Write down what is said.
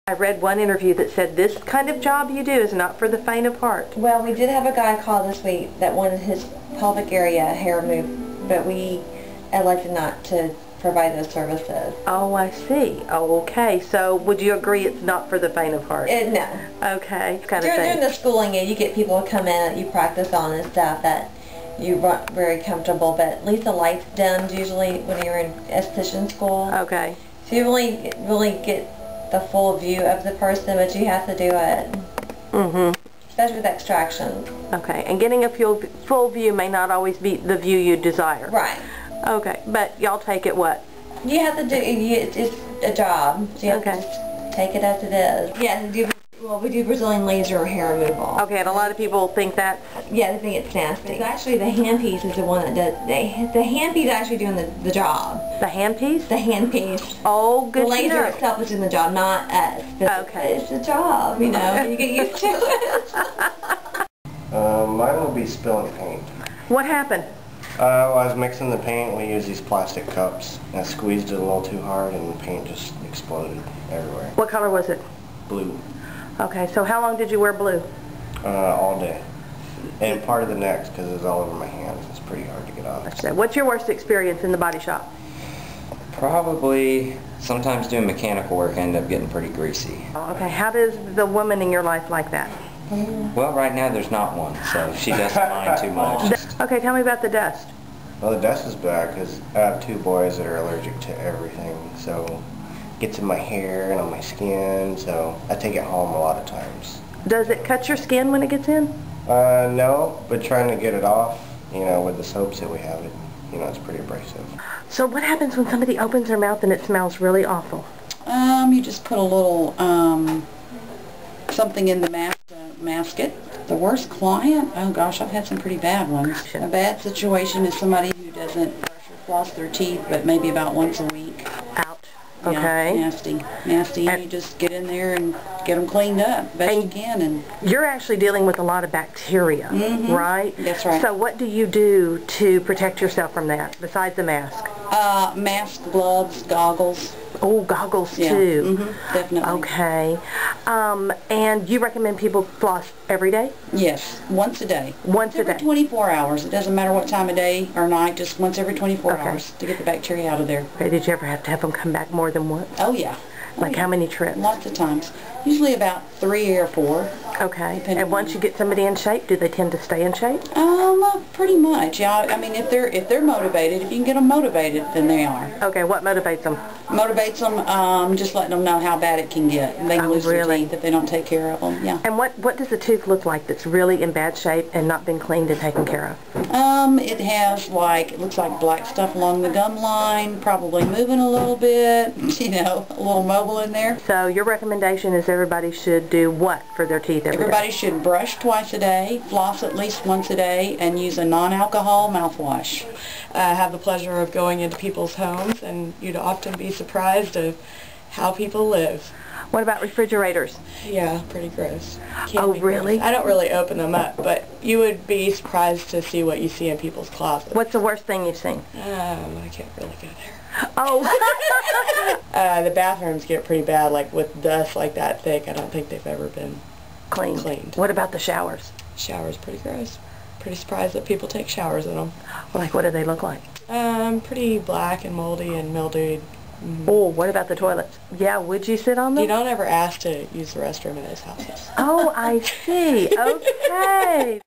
I read one interview that said this kind of job you do is not for the faint of heart. Well, we did have a guy call this week that wanted his pelvic area hair removed, but we elected not to provide those services. Oh, I see. Oh, okay. So would you agree it's not for the faint of heart? No. Okay. During the schooling, you get people to come in that you practice on and stuff that you weren't very comfortable, but at least the light's dimmed usually when you're in esthetician school. Okay. So you really get the full view of the person, but you have to do it. Mm-hmm. Especially with extraction. Okay. And getting a full view may not always be the view you desire. Right. Okay. But y'all take it what? You have to do, it's a job. So you have to just take it as it is. Yeah, we do Brazilian laser hair removal. Okay, and a lot of people think that... Yeah, they think it's nasty. It's actually the handpiece is the one that does... The handpiece is actually doing the job. The handpiece? The handpiece. Oh, good to know. The laser itself is doing the job, not us. Okay. It's the job, you know. You get used to it. Mine will be spilling paint. What happened? While I was mixing the paint, we used these plastic cups. I squeezed it a little too hard and the paint just exploded everywhere. What color was it? Blue. Okay, so how long did you wear blue? All day. And part of the neck because it was all over my hands. It's pretty hard to get off. What's your worst experience in the body shop? Probably sometimes doing mechanical work, I end up getting pretty greasy. Okay, how does the woman in your life like that? Well, right now there's not one, so she doesn't mind too much. Okay, tell me about the dust. Well, the dust is bad because I have 2 boys that are allergic to everything, so it gets in my hair and on my skin, so I take it home a lot of times. Does it cut your skin when it gets in? No, but trying to get it off, you know, with the soaps that we have, it's pretty abrasive. So what happens when somebody opens their mouth and it smells really awful? You just put a little something in the mask it. The worst client? Oh gosh, I've had some pretty bad ones. A bad situation is somebody who doesn't brush or floss their teeth, but maybe about once a week. Ouch. Yeah, Okay. nasty. And you just get in there and get them cleaned up best you can. And you're actually dealing with a lot of bacteria, right? That's right. So what do you do to protect yourself from that, besides the mask? Mask, gloves, goggles. Oh, goggles Yeah. too. Definitely. Okay. And you recommend people floss every day? Yes, once a day. Once a day? Every 24 hours. It doesn't matter what time of day or night, just once every 24 hours to get the bacteria out of there. Okay, did you ever have to have them come back more than once? Oh, yeah. Like how many trips? Lots of times. Usually about 3 or 4. Okay. And once you get somebody in shape, do they tend to stay in shape? Pretty much. Yeah. I mean, if they're motivated, if you can get them motivated, then they are. Okay. What motivates them? Motivates them, just letting them know how bad it can get. And they can lose their teeth if they don't take care of them. Yeah. And what does a tooth look like that's really in bad shape and not been cleaned and taken care of? It has it looks like black stuff along the gum line, probably moving a little bit, a little mobile in there. So your recommendation is everybody should do what for their teeth every day? Everybody should brush twice a day, floss at least once a day, and use a non-alcohol mouthwash. I have the pleasure of going into people's homes, and you'd often be surprised of how people live. What about refrigerators? Yeah, pretty gross. Oh, really? I don't really open them up, but you would be surprised to see what you see in people's closets. What's the worst thing you've seen? I can't really go there. Oh. The bathrooms get pretty bad, like with dust like that thick. I don't think they've ever been cleaned. What about the showers? Showers, pretty gross. Pretty surprised that people take showers in them. Like, what do they look like? Pretty black and moldy and mildewed. Oh, what about the toilets? Yeah, would you sit on them? You don't ever ask to use the restroom in those houses. Oh, I see. Okay.